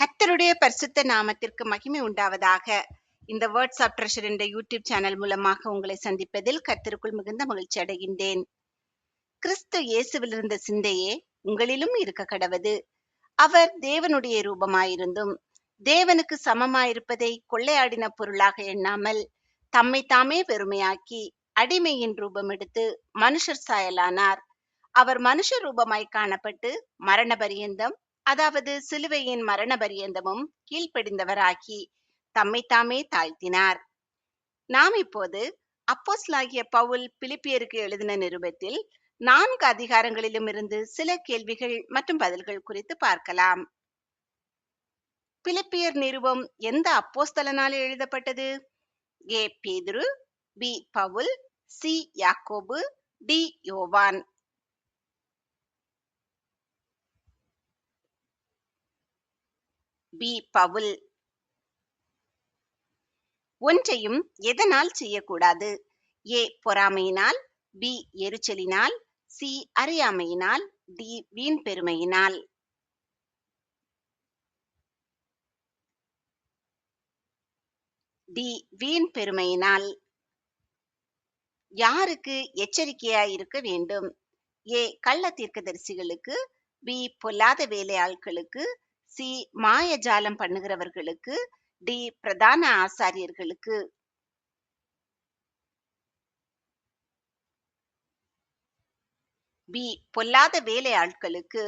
கர்த்தருடைய பரிசுத்த நாமத்திற்கு மகிமை உண்டாவதாக. இந்த வேர்ட்ஸ் ஆஃப் ட்ரெஷர் என்ற யூடியூப் சேனல் மூலமாக உங்களை சந்திப்பதில் கர்த்தருக்குள் மிகுந்த மகிழ்ச்சி அடைகின்றேன். கிறிஸ்து இயேசுவில் இருந்த சிந்தையே உங்களிலும் இருக்க கடவது. அவர் தேவனுடைய ரூபமாயிருந்தும் தேவனுக்கு சமமாயிருப்பதை கொள்ளையாடின பொருளாக எண்ணாமல் தம்மை தாமே வெறுமையாக்கி அடிமையின் ரூபம் எடுத்து மனுஷர் சாயலானார். அவர் மனுஷ ரூபமாய் காணப்பட்டு மரண பரியந்தம், அதாவது சிலுவையின் மரண பரியந்தமும் கீழ்ப்படிந்தவராகி தம்மை தாமே தாழ்த்தினார். நாம் இப்போது அப்போஸ்தலனாகிய பவுல் பிலிப்பியருக்கு எழுதின நிருபத்தில் 4 அதிகாரங்களிலும் இருந்து சில கேள்விகள் மற்றும் பதில்கள் குறித்து பார்க்கலாம். பிலிப்பியர் நிருபம் எந்த அப்போஸ்தலனால் எழுதப்பட்டது? ஏ பேதுரு, பி பவுல், சி யாக்கோபு, டி யோவான். பி பவுல். ஒன்றையும் எதனால் செய்யக்கூடாது? ஏ பொறாமையினால், பி எரிச்சலினால், சி அறியாமையினால், டி வீண் பெருமையினால். டி வீண் பெருமையினால். யாருக்கு எச்சரிக்கையாய் இருக்க வேண்டும்? ஏ கள்ள தீர்க்கதரிசிகளுக்கு, பி பொல்லாத வேலையாட்களுக்கு, சி மாயஜாலம் பண்ணுகிறவர்களுக்கு, டி பிரதான ஆசாரியர்களுக்கு. பி பொல்லாத வேலையாட்களுக்கு.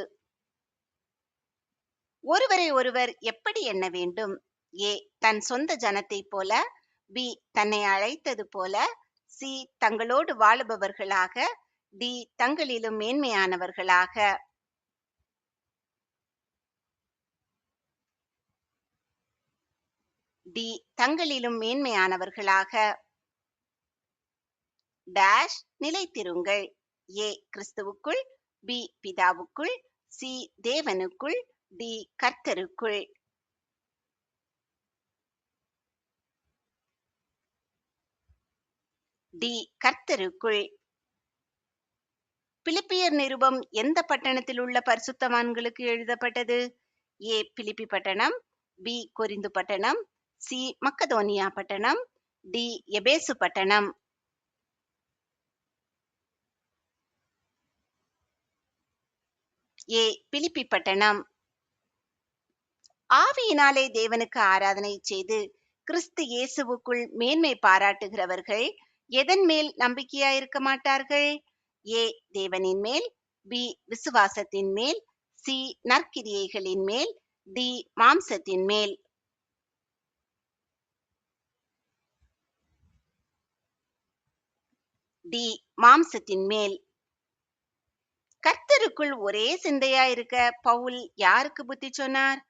ஒருவரை ஒருவர் எப்படி எண்ண வேண்டும்? ஏ தன் சொந்த ஜனத்தைப் போல, பி தன்னை அழைத்தது போல, சி தங்களோடு வாழுபவர்களாக, டி தங்களிலும் மேன்மையானவர்களாக. டி தங்களிலும் மேன்மையானவர்களாக. டேஷ் நிலைத்திருங்கள். ஏ கிறிஸ்துவுக்குள், பி பிதாவுக்குள், சி தேவனுக்குள், டி கர்த்தருக்குள். டி கர்த்தருக்குள். பிலிப்பியர் நிருபம் எந்த பட்டணத்தில் உள்ள பரிசுத்தவான்களுக்கு எழுதப்பட்டது? ஏ பிலிப்பி பட்டணம், பி கொரிந்து பட்டணம், சி மக்கதோனியா பட்டணம், டி எபேசு பட்டணம். ஏ பிலிப்பி பட்டணம். ஆவியினாலே தேவனுக்கு ஆராதனை செய்து கிறிஸ்து இயேசுவுக்குள் மேன்மை பாராட்டுகிறவர்கள் எதன் மேல் நம்பிக்கையாயிருக்க மாட்டார்கள்? ஏ தேவனின் மேல், பி விசுவாசத்தின் மேல், சி நற்கிரியைகளின் மேல், டி மாம்சத்தின் மேல். டி மாம்சத்தின் மேல். கர்த்தருக்குள் ஒரே சிந்தையா இருக்க பவுல் யாருக்கு புத்தி சொன்னார்?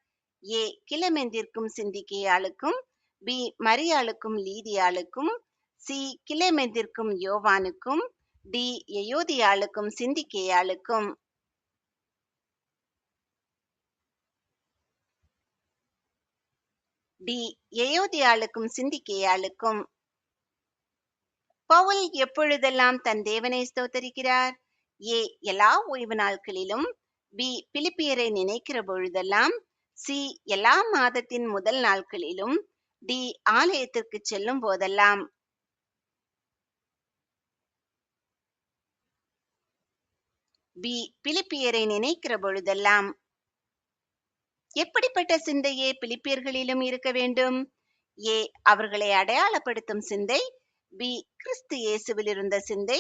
ஏ கிலமெந்திற்கும் சிந்திக்கேயாளுக்கும், பி மரியாளுக்கும் லீதியாளுக்கும், சி கிலமெந்திற்கும் யோவானுக்கும், டி எயோதியாளுக்கும் சிந்திக்கேயாளுக்கும். டி எயோதியாளுக்கும் சிந்திக்கேயாளுக்கும். பவுல் எப்பொழுதெல்லாம் தன் தேவனை ஸ்தோத்தரிக்கிறார்? ஏ எல்லா ஓய்வு நாட்களிலும், பி பிலிப்பியரை நினைக்கிற பொழுதெல்லாம், சி எல்லா மாதத்தின் முதல் நாட்களிலும், டி ஆலயத்திற்கு செல்லும் போதெல்லாம். பி பிலிப்பியரை நினைக்கிற பொழுதெல்லாம். எப்படிப்பட்ட சிந்தையே பிலிப்பியர்களிலும் இருக்க வேண்டும்? ஏ அவர்களை அடையாளப்படுத்தும் சிந்தை, பி கிறிஸ்து இயேசுவில் இருந்த சிந்தை,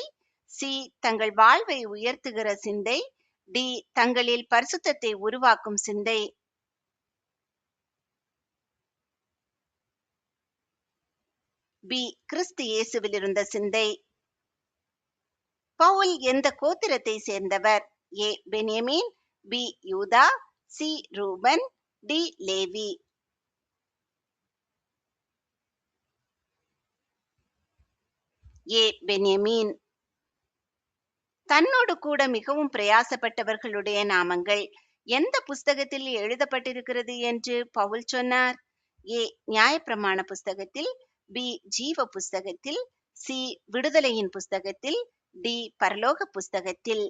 சி தங்கள் வாழ்வை உயர்த்துகிற சிந்தை, டி தங்களில் பரிசுத்தத்தை உருவாக்கும் சிந்தை. பி கிறிஸ்து இயேசுவில் இருந்த சிந்தை. பவுல் எந்த கோத்திரத்தை சேர்ந்தவர்? ஏ பென்யமீன், பி யூதா, சி ரூபன், டி லேவி. ஏ பென்யமீன். தன்னோடு கூட மிகவும் பிரயாசப்பட்டவர்களுடைய நாமங்கள் எந்த புஸ்தகத்தில் எழுதப்பட்டிருக்கிறது என்று பவுல் சொன்னார்? ஏ நியாயப்பிரமாண புஸ்தகத்தில், பி ஜீவ புஸ்தகத்தில், சி விடுதலையின் புஸ்தகத்தில், டி பரலோக புஸ்தகத்தில்.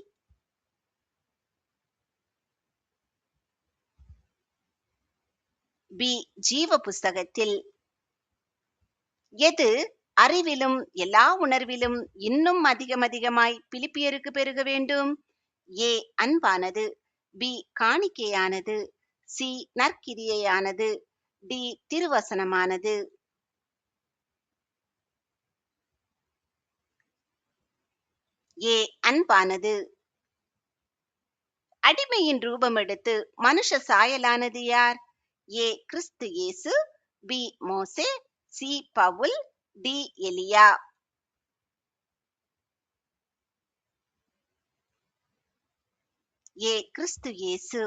பி ஜீவ புஸ்தகத்தில். எது அறிவிலும் எல்லா உணர்விலும் இன்னும் அதிகமாய் பிலிப்பியருக்கு பெருக வேண்டும்? ஏ அன்பானது, பி காணிக்கையானது, சி நற்கிரியையானது, டி திருவசனமானது. ஏ அன்பானது. அடிமையின் ரூபம் எடுத்து மனுஷ சாயலானது யார்? ஏ கிறிஸ்து இயேசு, பி மோசே, சி பவுல், டி எலியா. ஏ கிறிஸ்து இயேசு.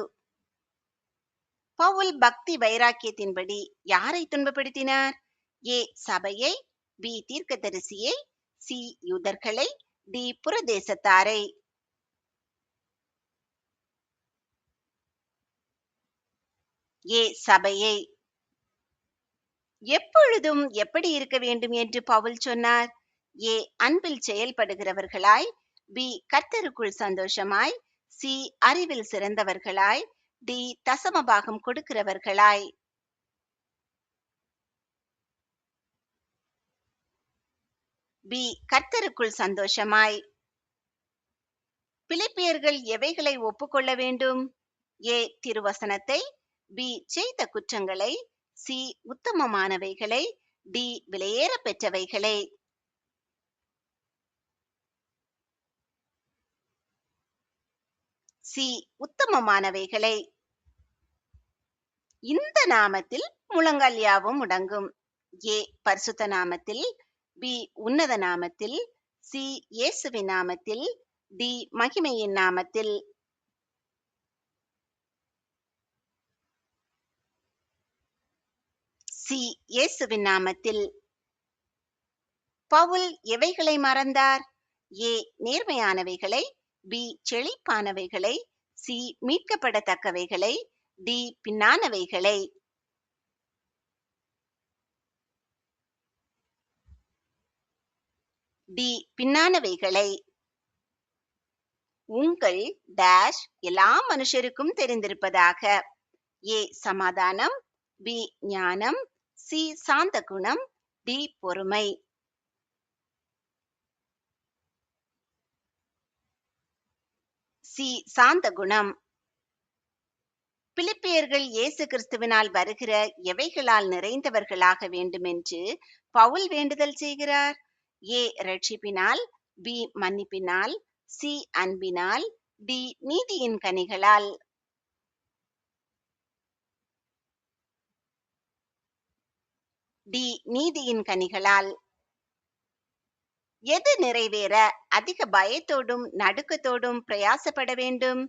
பவுல் பக்தி வைராக்கியத்தின்படி யாரை துன்பப்படுத்தினார்? ஏ சபையை, பி தீர்க்கதரிசியை, சி யூதர்களை, டி புறதேசத்தாரை. ஏ சபையை. எப்பொழுதும் எப்படி இருக்க வேண்டும் என்று பவுல் சொன்னார்? ஏ அன்பில் செயல்படுகிறவர்களாய், பி கர்த்தருக்குள் சந்தோஷமாய், சி அறிவில் சிறந்தவர்களாய், டி தசமபாகம் கொடுக்கிறவர்களாய். பி கர்த்தருக்குள் சந்தோஷமாய். பிலிப்பியர்கள் எவைகளை ஒப்புக்கொள்ள வேண்டும்? ஏ திருவசனத்தை, பி செய்த குற்றங்களை, சி உத்தமமானவைகளை, டி விலையேற பெற்றவைகளை. சி உத்தமமானவைகளை. இந்த நாமத்தில் முழங்கால் யாவும் முடங்கும். ஏ பரிசுத்த நாமத்தில், பி உன்னத நாமத்தில், சி இயேசுவின் நாமத்தில், டி மகிமையின் நாமத்தில். சி இயேசுவின் நாமத்தில். பவுல் எவைகளை மறந்தார்? ஏ நேர்மையானவைகளை, பி செழிப்பானவைகளை, சி மீட்கப்படத்தக்கவைகளை, டி பின்னானவைகளை. டி பின்னானவைகளை. உங்கள் டேஷ் எல்லா மனுஷருக்கும் தெரிந்திருப்பதாக. ஏ சமாதானம், பி ஞானம், சி சாந்த குணம், டி பொறுமை. சி சாந்த குணம். பிலிப்பியர்கள் இயேசு கிறிஸ்துவினால் வருகிற எவைகளால் நிறைந்தவர்களாக வேண்டுமென்று பவுல் வேண்டுதல் செய்கிறார்? ஏ ரட்சிப்பினால், பி மன்னிப்பினால், சி அன்பினால், டி நீதியின் கனிகளால். டி நீதியின் கனிகளால். எது நிறைவேற அதிக பயத்தோடும் நடுக்கத்தோடும் பிரயாசப்பட வேண்டும்?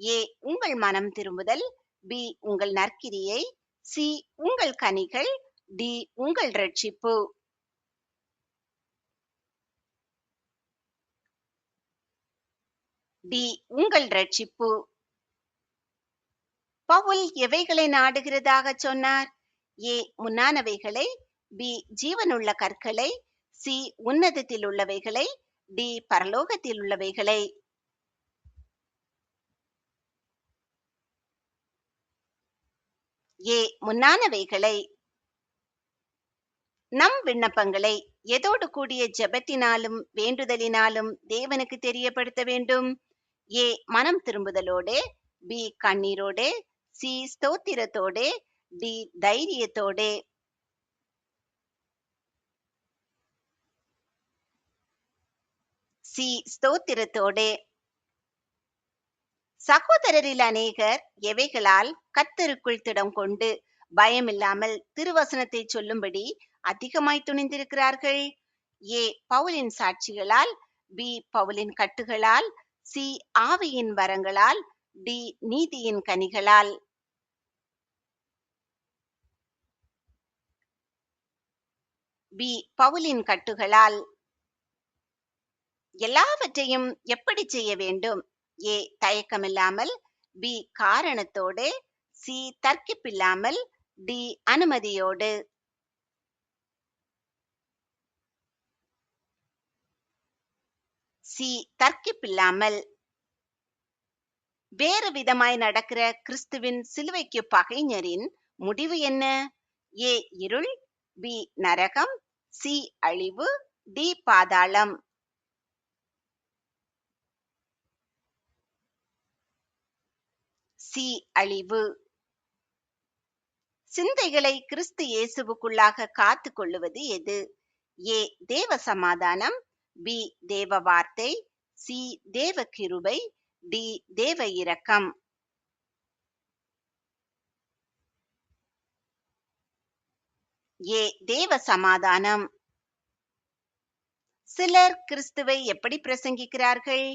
ஏ உங்கள் மனம் திரும்புதல், பி உங்கள் நற்கிரியை, சி உங்கள் கனிகள், டி உங்கள் ரட்சிப்பு. டி உங்கள் ரட்சிப்பு. பவுல் எவைகளை நாடுகிறதாக சொன்னார்? ஏ முன்னானவைகளை, பி ஜீவனுள்ள கற்களை, சி உன்னதத்தில் உள்ளவைகளை, டி பரலோகத்தில் உள்ளவைகளை. ஏ முன்னானவைகளை. நம் விண்ணப்பங்களை எதோடு கூடிய ஜெபத்தினாலும் வேண்டுதலினாலும் தேவனுக்கு தெரியப்படுத்த வேண்டும்? ஏ மனம் திரும்புதலோடே, பி கண்ணீரோடே, சி ஸ்தோத்திரத்தோடே, டி தைரியத்தோடே. சி ஸ்தோத்திரத்தோடே. சகோதரரில் அநேகர் எவைகளால் கர்த்தருக்குள் திடம் கொண்டு பயமில்லாமல் திருவசனத்தை சொல்லும்படி அதிகமாய் துணிந்திருக்கிறார்கள்? ஏ பவுலின் சாட்சிகளால், பி பவுலின் கட்டுகளால், சி ஆவியின் வரங்களால், டி நீதியின் கனிகளால். பி பவுலின் கட்டுகளால். எல்லாவற்றையும் எப்படி செய்ய வேண்டும்? ஏ தயக்கமில்லாமல், பி காரணத்தோடு, சி தர்க்கிப்பில்லாமல், டி அனுமதியோடு. சி தர்க்கிப்பில்லாமல். வேறு விதமாய் நடக்கிற கிறிஸ்துவின் சிலுவைக்கு பகைஞரின் முடிவு என்ன? ஏ இருள், பி நரகம், சி அழிவு, டி பாதாளம். சி அழிவு. சிந்தைகளை கிறிஸ்து இயேசுவுக்குள்ளாக காத்து கொள்ளுவது எது? ஏ தேவ சமாதானம், பி தேவ வார்த்தை, சி தேவ கிருபை, டி தேவ இரக்கம். ஏ தேவ சமாதானம். சிலர் கிறிஸ்துவை எப்படி பிரசங்கிக்கிறார்கள்?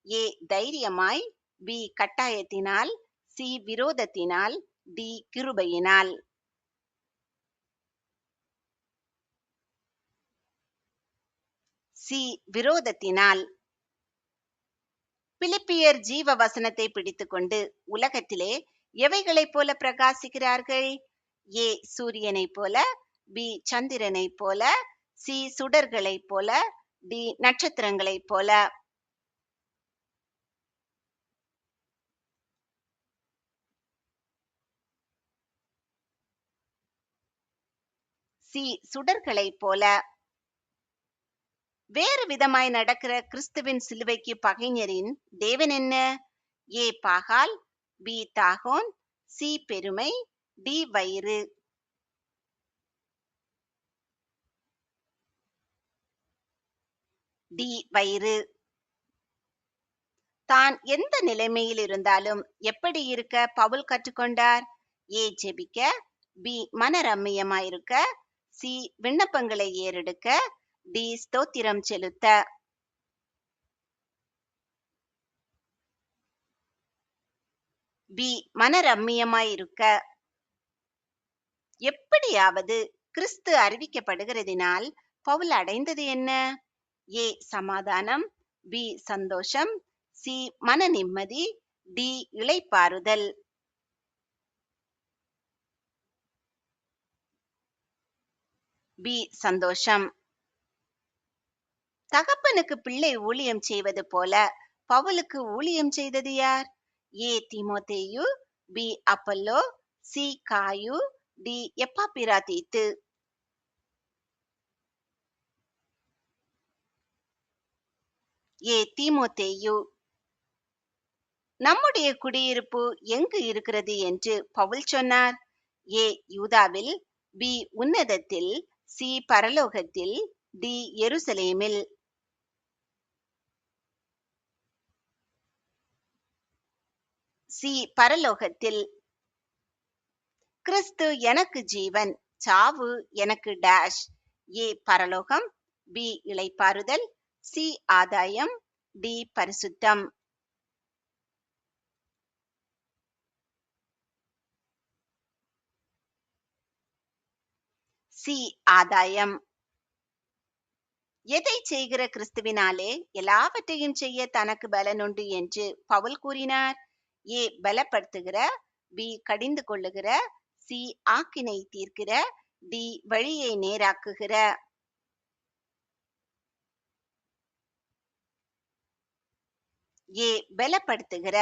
ஏ தைரியமாய், பி கட்டாயத்தினால், சி விரோதத்தினால், டி கிருபையினால். சி விரோதத்தினால். பிலிப்பியர் ஜீவ வசனத்தை பிடித்துக்கொண்டு உலகத்திலே எவைகளைப் போல பிரகாசிக்கிறார்கள்? ஏ சூரியனைப் போல, பி சந்திரனைப் போல, சி சுடர்களைப் போல, டி நட்சத்திரங்களைப் போல. சி சுடர்களைப் போல. வேறு விதமாய் நடக்கிற கிறிஸ்துவின் சிலுவைக்கு பகைஞரின் தேவன் என்ன? ஏ பாகால், பி தாகோன், சி பெருமை, டி வயிறு. டி வயிறு. தான் எந்த நிலைமையில் இருந்தாலும் எப்படி இருக்க பவுல் கற்றுக்கொண்டார்? ஏ ஜெபிக்க, பி மனரம்மியமாயிருக்க, சி விண்ணப்பங்களை ஏறெடுக்க, டி ஸ்தோத்திரம் செலுத்த. பி மனரம்மியமாயிருக்க. எப்படியாவது கிறிஸ்து அறிவிக்கப்படுகிறதினால் பவுல் அடைந்தது என்ன? ஏ சமாதானம், பி சந்தோஷம், சி மன நிம்மதி, டி இளைப்பாறுதல். பி சந்தோஷம். தகப்பனுக்கு பிள்ளை ஊழியம் செய்வது போல பவுலுக்கு ஊழியம் செய்தது யார்? ஏ தீமோத்தேயு, பி அப்பல்லோ, சி காயு, டி எப்பாப்பிராதீத்து. ஏ தீமோத்தேயு. நம்முடைய குடியிருப்பு எங்கு இருக்கிறது என்று பவுல் சொன்னார்? ஏ யூதாவில், பி உன்னதத்தில், சி பரலோகத்தில், டி எருசலேமில். சி பரலோகத்தில். கிறிஸ்து எனக்கு ஜீவன், சாவு எனக்கு டேஷ். ஏ பரலோகம், பி இளைப்பாறுதல், சி ஆதாயம், டி பரிசுத்தம். சி ஆதாயம். எதை செய்கிற கிறிஸ்துவினாலே எல்லாவற்றையும் செய்ய தனக்கு பலனுண்டு என்று பவுல் கூறினார்? ஏ பலப்படுத்துகிற, பி கடிந்து கொள்ளுகிற, சி ஆக்கினை தீர்க்கிற, டி வழியை நேராக்குகிற. ஏ பலப்படுத்துகிற.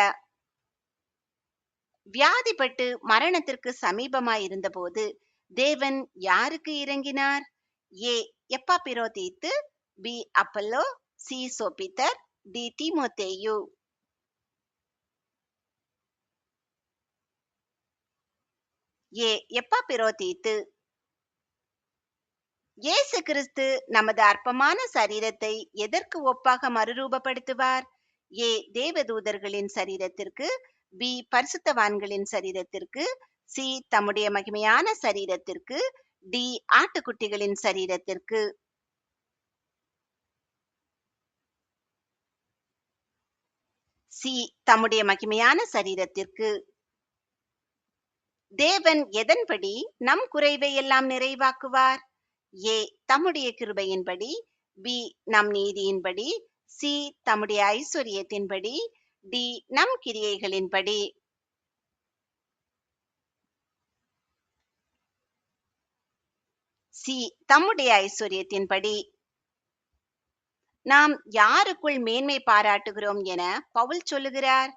வியாதிப்பட்டு மரணத்திற்கு சமீபமாயிருந்தபோது தேவன் யாருக்கு இறங்கினார்? ஏ எப்பாப்பிரோதீத்து, பி அப்பல்லோ, சி சோபித்தர், டி தீமோத்தேயு. ஏ எப்பாப்பிரோதீத்து. இயேசு கிறிஸ்து நமது அற்பமான சரீரத்தை எதற்கு ஒப்பாக மறுரூபப்படுத்துவார்? ஏ தேவதூதர்களின் சரீரத்திற்கு, பி பரிசுத்தவான்களின் சரீரத்திற்கு, சி தம்முடைய மகிமையான சரீரத்திற்கு, டி ஆட்டுக்குட்டிகளின் சரீரத்திற்கு. சி தம்முடைய மகிமையான சரீரத்திற்கு. தேவன் எதன்படி நம் குறைவை எல்லாம் நிறைவாக்குவார்? ஏ தம்முடைய கிருபையின்படி, பி நம் நீதியின்படி, சி தம்முடைய ஐஸ்வர்யத்தின்படி, டி நம் கிரியைகளின்படி. சி தம்முடைய ஐஸ்வர்யத்தின்படி. நாம் யாருக்குள் மேன்மை பாராட்டுகிறோம் என பவுல் சொல்லுகிறார்?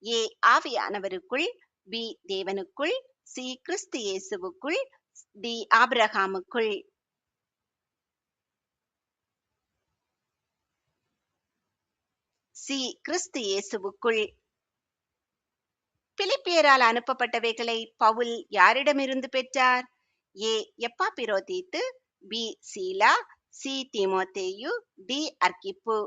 ஏ ஆவியானவருக்குள், பி தேவனுக்குள், சி கிறிஸ்து இயேசுவுக்குள், டி ஆபிரகாமுக்குள். சி கிறிஸ்து இயேசுவுக்குள். பிலிப்பியரால் அனுப்பப்பட்டவைகளை பவுல் யாரிடமிருந்து பெற்றார்? ஏ எப்பாப்பிரோதீத்து, பி சீலா, சி தீமோத்தேயு, டி அர்க்கிப்பு.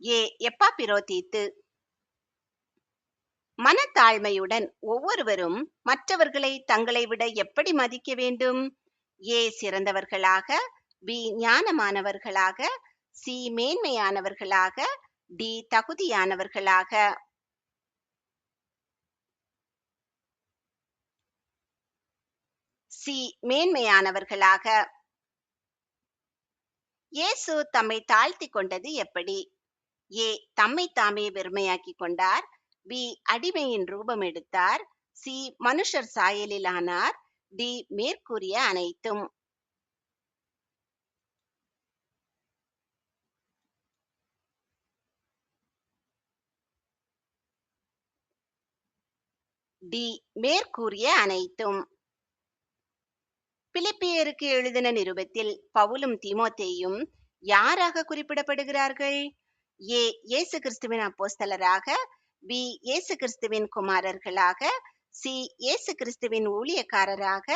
ஏ எப்பாப்பிரோதீத்து. மனத்தாழ்மையுடன் ஒவ்வொருவரும் மற்றவர்களை தங்களை விட எப்படி மதிக்க வேண்டும்? ஏ சிறந்தவர்களாக, பி ஞானமானவர்களாக, சி மேன்மையானவர்களாக, டி தகுதியானவர்களாக. சி மேன்மையானவர்களாக. இயேசு தம்மை தாழ்த்தி கொண்டது எப்படி? ஏ தம்மை தாமே வெறுமையாக்கிக் கொண்டார், பி அடிமையின் ரூபம் எடுத்தார், சி மனுஷர் சாயலிலானார், டி மேற்கூறிய அனைத்தும். டி மேற்கூறிய அனைத்தும். பிலிப்பியருக்கு எழுதின நிருபத்தில் பவுலும் தீமோத்தேயும் யாராக குறிப்பிடப்படுகிறார்கள்? ஏ இயேசு கிறிஸ்துவின் அப்போஸ்தலராக, பி இயேசு கிறிஸ்துவின் குமாரர்களாக, சி இயேசு கிறிஸ்துவின் ஊழியக்காரராக,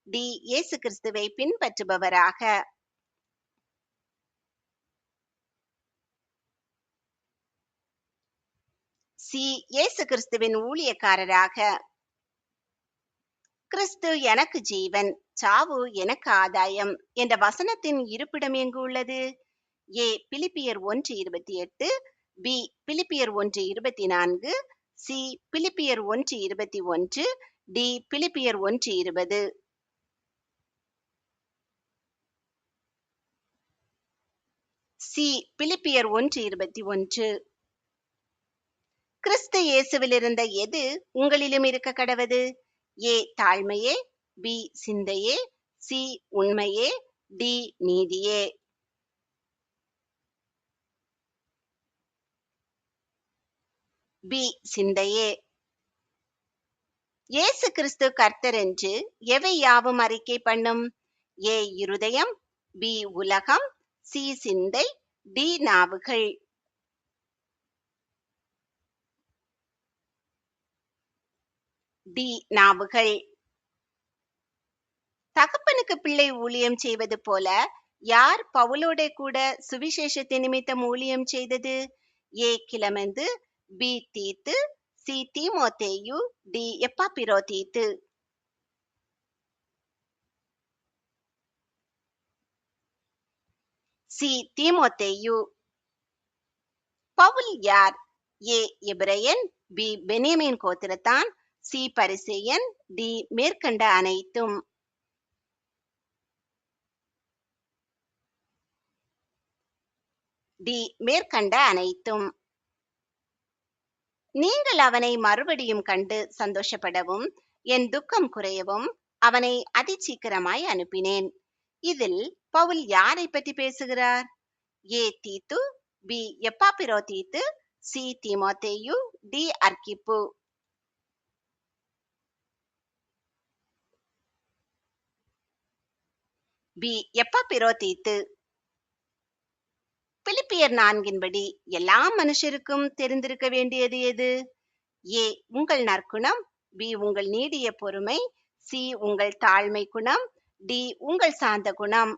டி இயேசு கிறிஸ்துவை பின்பற்றுபவராக. சி இயேசு கிறிஸ்துவின் ஊழியக்காரராக. கிறிஸ்து எனக்கு ஜீவன், சாவு எனக்கு ஆதாயம் என்ற வசனத்தின் இருப்பிடம் எங்கு உள்ளது? ஏ பிலிப்பியர் 1:28, பி பிலிப்பியர் 1:24, சி பிலிப்பியர் 1:21, டி பிலிப்பியர் 1:20. சி பிலிப்பியர் 1:21. கிறிஸ்து இயேசுவில் இருந்த எது உங்களிலும் இருக்க கடவது? ஏ தாழ்மையே, பி சிந்தையே, சி உண்மையே, டி நீதியே. பி சிந்தையே. இயேசு கிறிஸ்து கர்த்தர் என்று எவை யாவும் அறிக்கை பண்ணும்? ஏ இருதயம், பி உலகம், சி சிந்தை, டி நாவுகள். டி நாவுகள். தகப்பனுக்கு பிள்ளை ஊழியம் செய்வது போல யார் பவுலோட கூட சுவிசேஷத்தின் நிமித்தம் ஊழியம் செய்தது? ஏ கிலமெந்து, பி தீத்து, சி தீமோத்தேயு, டி எப்பாப்பிரோதீத்து. சி தீமோத்தேயு. பவுல் யார்? ஏ எபிரெயன், பி பென்யமீன் கோத்திரத்தான், சி பரிசேயன், டி மேற்கண்ட அனைத்தும். டி மேற்கண்ட அனைத்தும். நீங்கள் அவனை மறுபடியும் கண்டு சந்தோஷப்படவும் என் துக்கம் குறையவும் அவனை அதிசீக்கிரமாய் அனுப்பினேன். இதில் பவுல் யாரை பற்றி பேசுகிறார்? ஏ தீத்து, பி எப்பாப்பிரோதீத்து, சி தீமோத்தேயு, டி அர்க்கிப்பு. பி எப்பாப்பிரோதீத்து. பிலிப்பியர் 4 எல்லா மனுஷருக்கும் தெரிந்திருக்க வேண்டியது எது? ஏ உங்கள் நற்குணம், பி உங்கள் நீடிய பொறுமை, சி உங்கள் தாழ்மை குணம், டி உங்கள் சாந்த குணம்.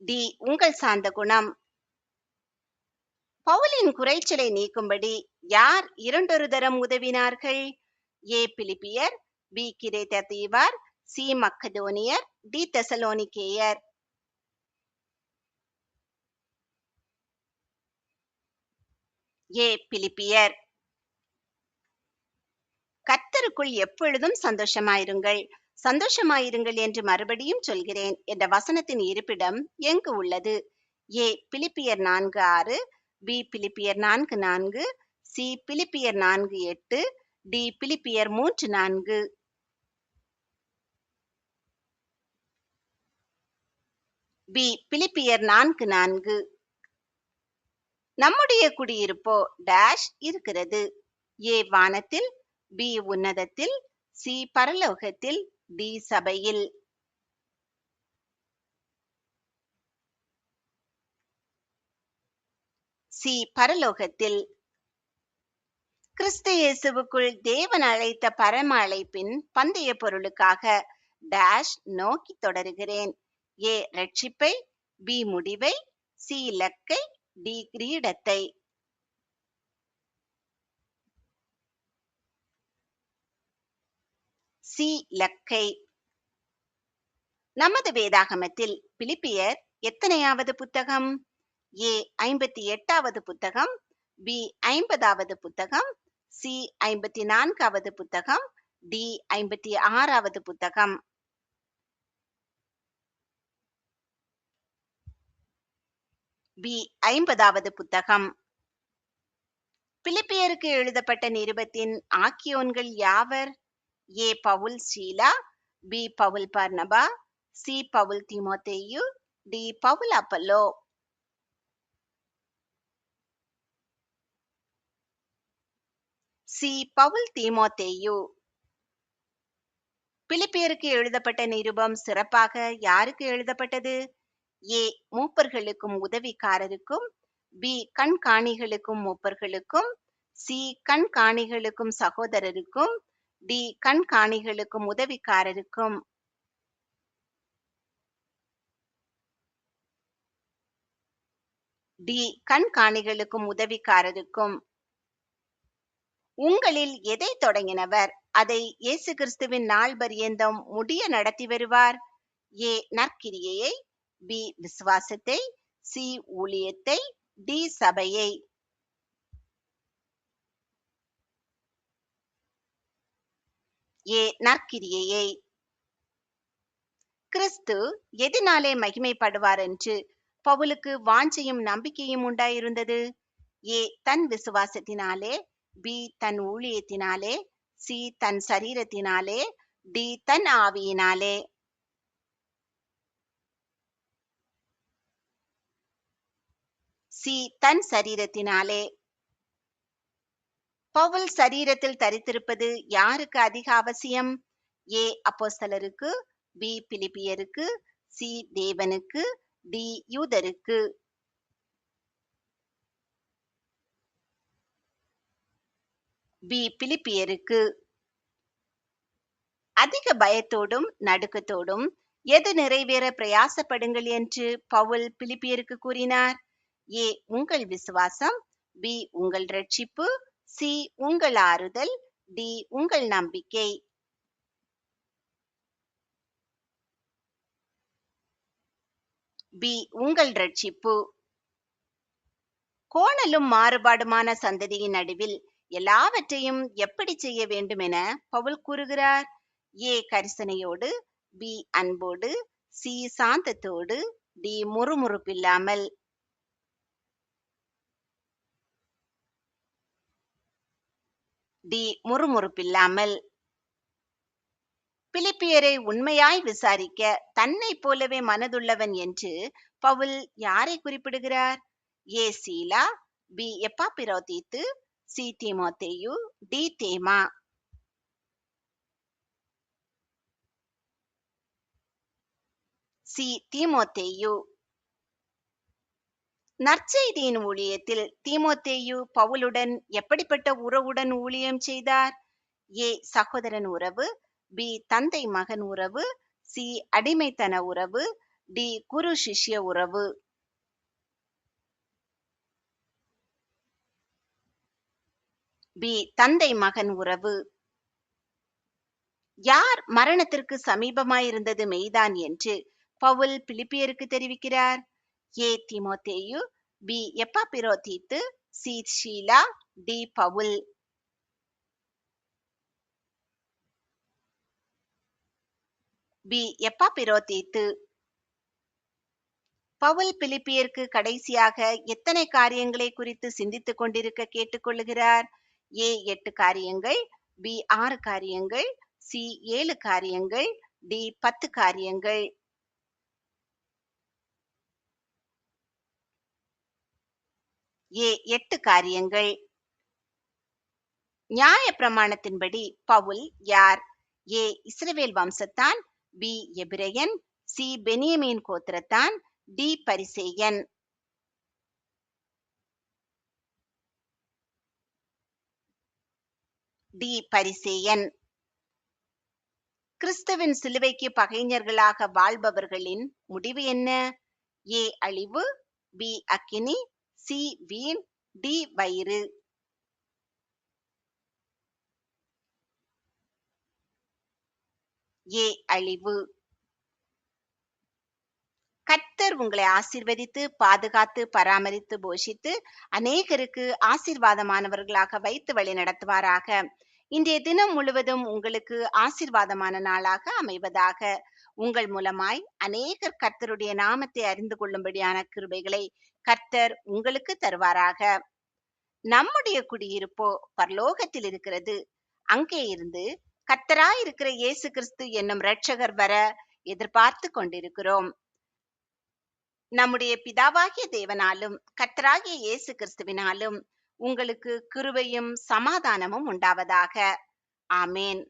டி உங்கள் சாந்த குணம். பவுலின் குறைச்சலை நீக்கும்படி யார் இரண்டொரு தரம் உதவினார்கள்? ஏ பிலிப்பியர், பி கிரேத்த தீவார், சி மக்கதோனியர், டி தெசலோனிக்கேயர். ஏ பிலிப்பியர். கர்த்தருக்குள் எப்பொழுதும் சந்தோஷமாயிருங்கள், சந்தோஷமாயிருங்கள் என்று மறுபடியும் சொல்கிறேன் என்ற வசனத்தின் இருப்பிடம் எங்கு உள்ளது? ஏ பிலிப்பியர் 4:6, பி பிலிப்பியர் 4:4, சி பிலிப்பியர் 4:8, டி பிலிப்பியர் 3:4. பி பிலிப்பியர் 4:4. நம்முடைய குடியிருப்போ டேஷ் இருக்கிறது. ஏ வானத்தில், பி உன்னதத்தில், சி பரலோகத்தில், டி சபையில். சி பரலோகத்தில். கிறிஸ்து இயேசுவுக்குள் தேவன் அழைத்த பரம அழைப்பின் பந்தய பொருளுக்காக டேஷ் நோக்கி தொடருகிறேன். ஏ ரட்சிப்பை, பி முடிவை, சி இலக்கை, டி கிரீடத்தை. சி இலக்கை. நமது வேதாகமத்தில் பிலிப்பியர் எத்தனையாவது புத்தகம்? ஏ 58வது புத்தகம், பி 50வது புத்தகம், சி 54வது புத்தகம், டி 56வது புத்தகம். பி 50வது புத்தகம். பிலிப்பியருக்கு எழுதப்பட்ட நிருபத்தின் ஆக்கியோன்கள் யாவர்? ஏ பவுல் சீலா, பி பவுல் பர்னபா, சி பவுல் தீமோத்தேயு, டி பவுல் அப்பல்லோ. சி பவுல் தீமோத்தேயு. பிலிப்பியருக்கு எழுதப்பட்ட நிருபம் சிறப்பாக யாருக்கு எழுதப்பட்டது? ஏ மூப்பர்களுக்கும் உதவிக்காரருக்கும், பி கண்காணிகளுக்கும் மூப்பர்களுக்கும், சி கண்காணிகளுக்கும் சகோதரருக்கும், டி கண்காணிகளுக்கும் உதவிக்காரருக்கும். டி கண்காணிகளுக்கும் உதவிக்காரருக்கும். உங்களில் எதை தொடங்கினவர் அதை இயேசு கிறிஸ்துவின் நாள் பரியந்தம் முடிய நடத்தி வருவார். ஏ நற்கிரியையை, பி விசுவாசத்தை, சி ஊழியத்தை, டி சபையை. ஏ நற்கிரியையை. கிறிஸ்து எதினாலே மகிமைப்படுவார் என்று பவுலுக்கு வாஞ்சையும் நம்பிக்கையும் உண்டாயிருந்தது? ஏ தன் விசுவாசத்தினாலே, பி தன் ஊழியத்தினாலே, சி தன் சரீரத்தினாலே, டி தன் ஆவியினாலே. சி தன் சரீரத்தினாலே. பவுல் சரீரத்தில் தரித்திருப்பது யாருக்கு அதிக அவசியம்? ஏ அப்போஸ்தலருக்கு, பி பிலிப்பியருக்கு, சி தேவனுக்கு, டி யூதருக்கு. பி பிலிப்பியருக்கு. அதிக பயத்தோடும் நடுக்கத்தோடும் எது நிறைவேற பிரயாசப்படுங்கள் என்று பவுல் பிலிப்பியருக்கு கூறினார்? ஏ உங்கள் விசுவாசம், பி உங்கள் ரட்சிப்பு, சி உங்கள் ஆறுதல், டி உங்கள் நம்பிக்கை. பி உங்கள் ரட்சிப்பு. கோணலும் மாறுபாடுமான சந்ததியின் நடுவில் எல்லாவற்றையும் எப்படி செய்ய வேண்டும் என பவுல் கூறுகிறார்? ஏ கரிசனையோடு, பி அன்போடு, சி சாந்தத்தோடு, டி முறுமுறுப்பில்லாமல். டி முறுமுறுப்பில்லாமல். பிலிப்பியரை உண்மையாய் விசாரிக்க தன்னை போலவே மனதுள்ளவன் என்று பவுல் யாரை குறிப்பிடுகிறார்? ஏ சீலா, பி எப்பாப்பிரோதீத்து, சி தீமோத்தேயு, டி தேமா. சி தீமோத்தேயு. நற்செய்தியின் ஊழியத்தில் தீமோத்தேயு பவுலுடன் எப்படிப்பட்ட உறவுடன் ஊழியம் செய்தார்? ஏ சகோதரன் உறவு, பி தந்தை மகன் உறவு, சி அடிமைத்தன உறவு, டி குரு சிஷ்ய உறவு. பி தந்தை மகன் உறவு. யார் மரணத்திற்கு சமீபமாயிருந்தது மெய்தான் என்று பவுல் பிலிப்பியருக்கு தெரிவிக்கிறார்? ஏ தீமோத்தேயு, பி எப்பாப்பிரோதீத்து, C Sheela, D Paul. B எப்பாப்பிரோதீத்து. பவுல் பிலிப்பியருக்கு கடைசியாக எத்தனை காரியங்களை குறித்து சிந்தித்துக் கொண்டிருக்க கேட்டுக்கொள்ளுகிறார்? ஏ 8 காரியங்கள், பி 6 காரியங்கள், சி 7 காரியங்கள், டி 10 காரியங்கள். ஏ 8 காரியங்கள். நியாய பிரமாணத்தின்படி பவுல் யார்? ஏ இஸ்ரவேல் வம்சத்தான், பி எபிரெயன், சி பெனியமீன் கோத்திரத்தான், டி பரிசேயன். டி பரிசேயன். கிறிஸ்துவின் சிலுவைக்கு பகைஞர்களாக வாழ்பவர்களின் முடிவு என்ன? ஏ அழிவு, பி அக்கினி, சி வீண், டி வயிறு. ஏ அழிவு. கர்த்தர் உங்களை ஆசீர்வதித்து பாதுகாத்து பராமரித்து போஷித்து அநேகருக்கு ஆசீர்வாதமானவர்களாக வைத்து வழி நடத்துவாராக. இன்றைய தினம் முழுவதும் உங்களுக்கு ஆசீர்வாதமான நாளாக அமைவதாக. உங்கள் மூலமாய் அநேகர் கர்த்தருடைய நாமத்தை அறிந்து கொள்ளும்படியான கிருபைகளை கர்த்தர் உங்களுக்கு தருவாராக. நம்முடைய குடியிருப்போ பரலோகத்தில் இருக்கிறது. அங்கே இருந்து கர்த்தராயிருக்கிற இயேசு கிறிஸ்து என்னும் இரட்சகர் வர எதிர்பார்த்து கொண்டிருக்கிறோம். நம்முடைய பிதாவாகிய தேவனாலும் கர்த்தராகிய இயேசு கிறிஸ்துவினாலும் உங்களுக்கு கிருபையும் சமாதானமும் உண்டாவதாக. ஆமேன்.